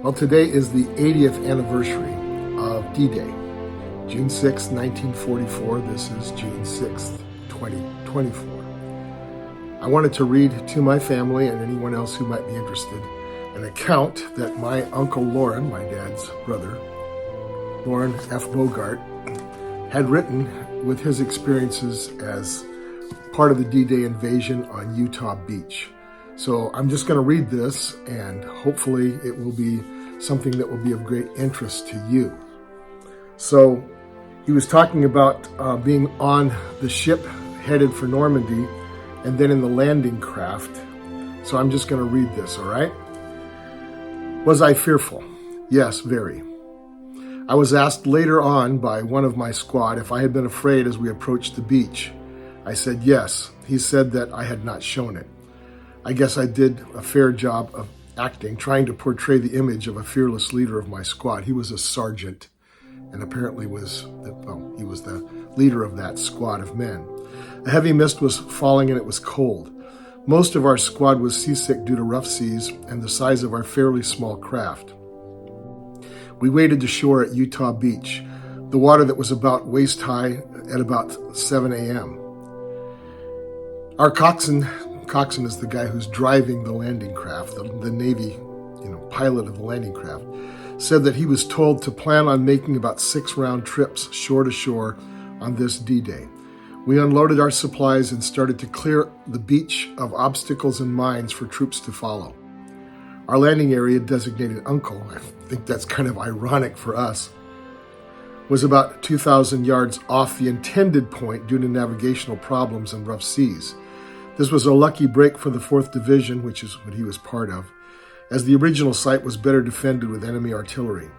Well, today is the 80th anniversary of D-Day, June 6, 1944. This is June 6th, 2024. I wanted to read to my family and anyone else who might be interested an account that my Uncle Loren, my dad's brother, Loren F. Bogart, had written with his experiences as part of the D-Day invasion on Utah Beach. So I'm just going to read this, and hopefully it will be something that will be of great interest to you. So he was talking about being on the ship headed for Normandy and then in the landing craft. So I'm just going to read this, all right? Was I fearful? Yes, very. I was asked later on by one of my squad if I had been afraid as we approached the beach. I said yes. He said that I had not shown it. I guess I did a fair job of acting, trying to portray the image of a fearless leader of my squad. He was a sergeant and apparently he was the leader of that squad of men. A heavy mist was falling and it was cold. Most of our squad was seasick due to rough seas and the size of our fairly small craft. We waded to shore at Utah Beach, the water that was about waist high at about 7 a.m. Our coxswain is the guy who's driving the landing craft, the Navy, pilot of the landing craft, said that he was told to plan on making about 6 round trips shore to shore on this D-Day. We unloaded our supplies and started to clear the beach of obstacles and mines for troops to follow. Our landing area, designated Uncle, I think that's kind of ironic for us, was about 2,000 yards off the intended point due to navigational problems and rough seas. This was a lucky break for the 4th Division, which is what he was part of, as the original site was better defended with enemy artillery.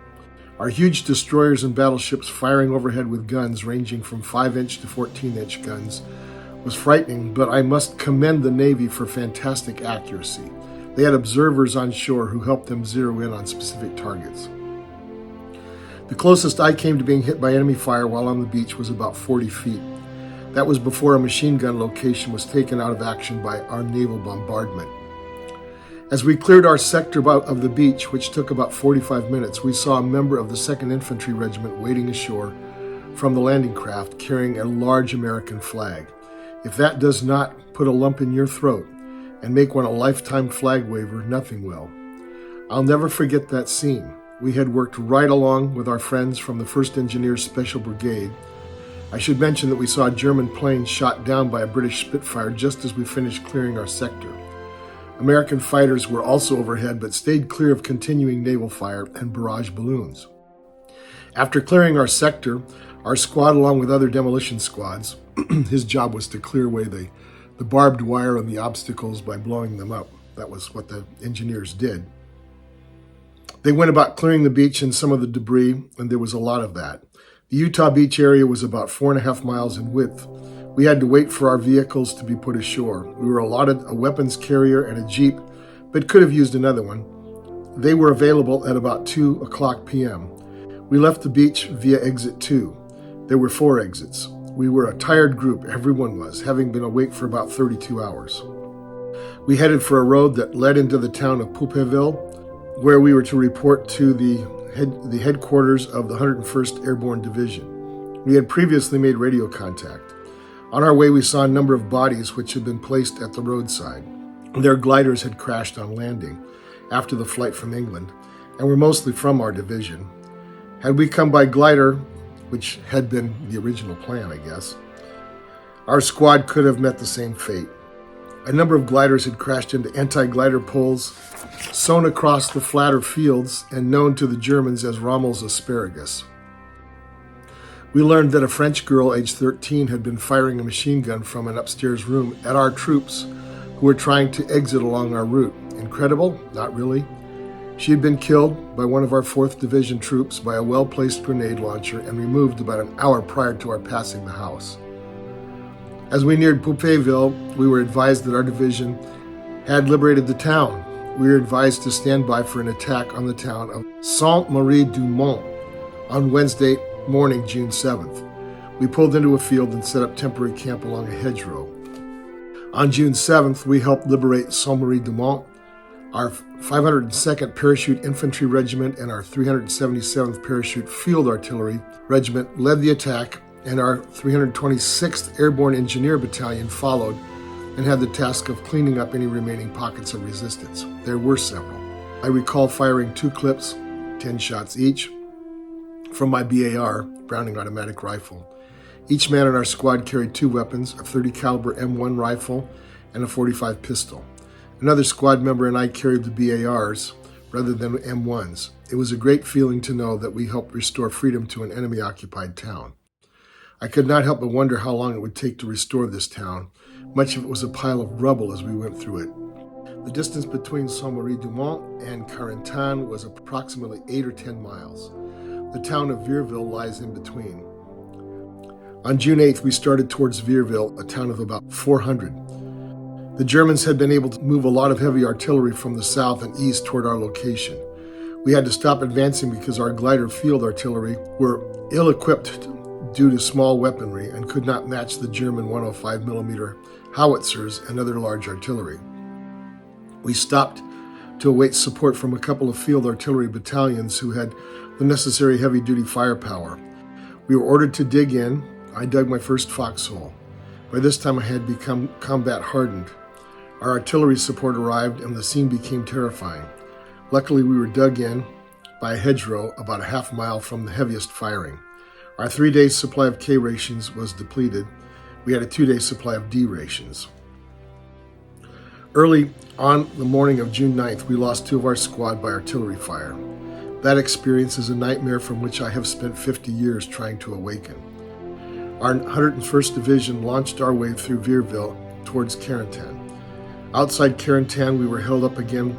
Our huge destroyers and battleships firing overhead with guns ranging from 5-inch to 14-inch guns was frightening, but I must commend the Navy for fantastic accuracy. They had observers on shore who helped them zero in on specific targets. The closest I came to being hit by enemy fire while on the beach was about 40 feet. That was before a machine gun location was taken out of action by our naval bombardment. As we cleared our sector of the beach, which took about 45 minutes, we saw a member of the 2nd Infantry Regiment wading ashore from the landing craft carrying a large American flag. If that does not put a lump in your throat and make one a lifetime flag waver, nothing will. I'll never forget that scene. We had worked right along with our friends from the 1st Engineers Special Brigade. I should mention that we saw a German plane shot down by a British Spitfire just as we finished clearing our sector. American fighters were also overhead but stayed clear of continuing naval fire and barrage balloons. After clearing our sector, our squad, along with other demolition squads, his job was to clear away the barbed wire and the obstacles by blowing them up. That was what the engineers did. They went about clearing the beach and some of the debris, and there was a lot of that. The Utah Beach area was about 4.5 miles in width. We had to wait for our vehicles to be put ashore. We were allotted a weapons carrier and a Jeep, but could have used another one. They were available at about 2 o'clock p.m. We left the beach via exit 2. There were 4 exits. We were a tired group, everyone was, having been awake for about 32 hours. We headed for a road that led into the town of Poupeville, where we were to report to the headquarters of the 101st Airborne Division. We had previously made radio contact. On our way, we saw a number of bodies which had been placed at the roadside. Their gliders had crashed on landing after the flight from England and were mostly from our division. Had we come by glider, which had been the original plan, I guess, our squad could have met the same fate. A number of gliders had crashed into anti-glider poles sown across the flatter fields and known to the Germans as Rommel's asparagus. We learned that a French girl aged 13 had been firing a machine gun from an upstairs room at our troops who were trying to exit along our route. Incredible? Not really. She had been killed by one of our 4th Division troops by a well-placed grenade launcher and removed about an hour prior to our passing the house. As we neared Poupeville, we were advised that our division had liberated the town. We were advised to stand by for an attack on the town of Sainte-Marie-du-Mont on Wednesday morning, June 7th. We pulled into a field and set up temporary camp along a hedgerow. On June 7th, we helped liberate Sainte-Marie-du-Mont. Our 502nd Parachute Infantry Regiment and our 377th Parachute Field Artillery Regiment led the attack, and our 326th Airborne Engineer Battalion followed and had the task of cleaning up any remaining pockets of resistance. There were several. I recall firing 2 clips, 10 shots each, from my BAR, Browning Automatic Rifle. Each man in our squad carried 2 weapons, a .30 caliber M1 rifle and a .45 pistol. Another squad member and I carried the BARs rather than M1s. It was a great feeling to know that we helped restore freedom to an enemy-occupied town. I could not help but wonder how long it would take to restore this town. Much of it was a pile of rubble as we went through it. The distance between Saint-Marie-du-Mont and Carentan was approximately 8 or 10 miles. The town of Vierville lies in between. On June 8th, we started towards Vierville, a town of about 400. The Germans had been able to move a lot of heavy artillery from the south and east toward our location. We had to stop advancing because our glider field artillery were ill-equipped due to small weaponry and could not match the German 105mm howitzers and other large artillery. We stopped to await support from a couple of field artillery battalions who had the necessary heavy-duty firepower. We were ordered to dig in. I dug my first foxhole. By this time I had become combat hardened. Our artillery support arrived and the scene became terrifying. Luckily we were dug in by a hedgerow about a half mile from the heaviest firing. Our 3-day supply of K rations was depleted. We had a 2-day supply of D rations. Early on the morning of June 9th, we lost 2 of our squad by artillery fire. That experience is a nightmare from which I have spent 50 years trying to awaken. Our 101st Division launched our way through Vierville towards Carentan. Outside Carentan, we were held up again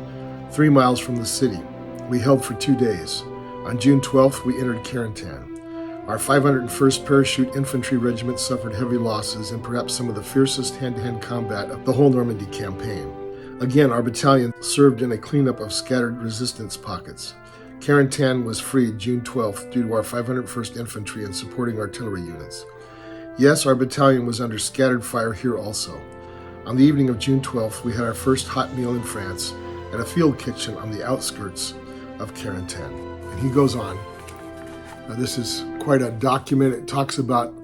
3 miles from the city. We held for 2 days. On June 12th, we entered Carentan. Our 501st Parachute Infantry Regiment suffered heavy losses and perhaps some of the fiercest hand-to-hand combat of the whole Normandy campaign. Again, our battalion served in a cleanup of scattered resistance pockets. Carentan was freed June 12th due to our 501st Infantry and supporting artillery units. Yes, our battalion was under scattered fire here also. On the evening of June 12th, we had our first hot meal in France at a field kitchen on the outskirts of Carentan. And he goes on. Now, this is quite a document. It talks about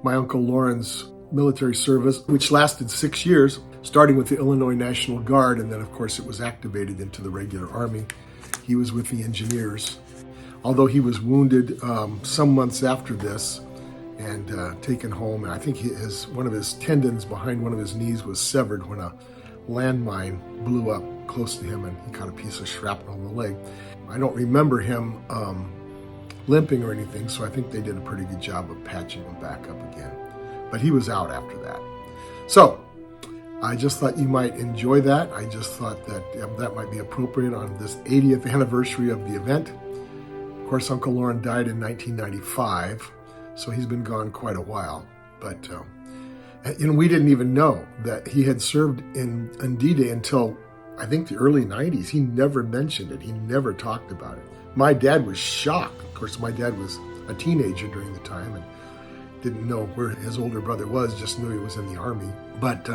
my Uncle Loren's military service, which lasted 6 years, starting with the Illinois National Guard, and then, of course, it was activated into the regular army. He was with the engineers. Although he was wounded some months after this, and taken home. And I think one of his tendons behind one of his knees was severed when a landmine blew up close to him and he caught a piece of shrapnel in the leg. I don't remember him limping or anything, so I think they did a pretty good job of patching him back up again. But he was out after that. So I just thought you might enjoy that. I just thought that that might be appropriate on this 80th anniversary of the event. Of course, Uncle Loren died in 1995. So he's been gone quite a while, but we didn't even know that he had served in D-Day until I think the early 90s. He never mentioned it. He never talked about it. My dad was shocked. Of course, my dad was a teenager during the time and didn't know where his older brother was, just knew he was in the army. But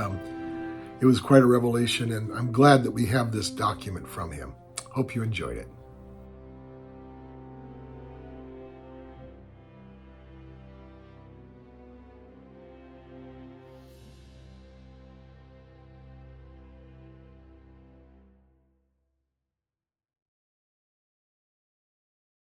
it was quite a revelation, and I'm glad that we have this document from him. Hope you enjoyed it.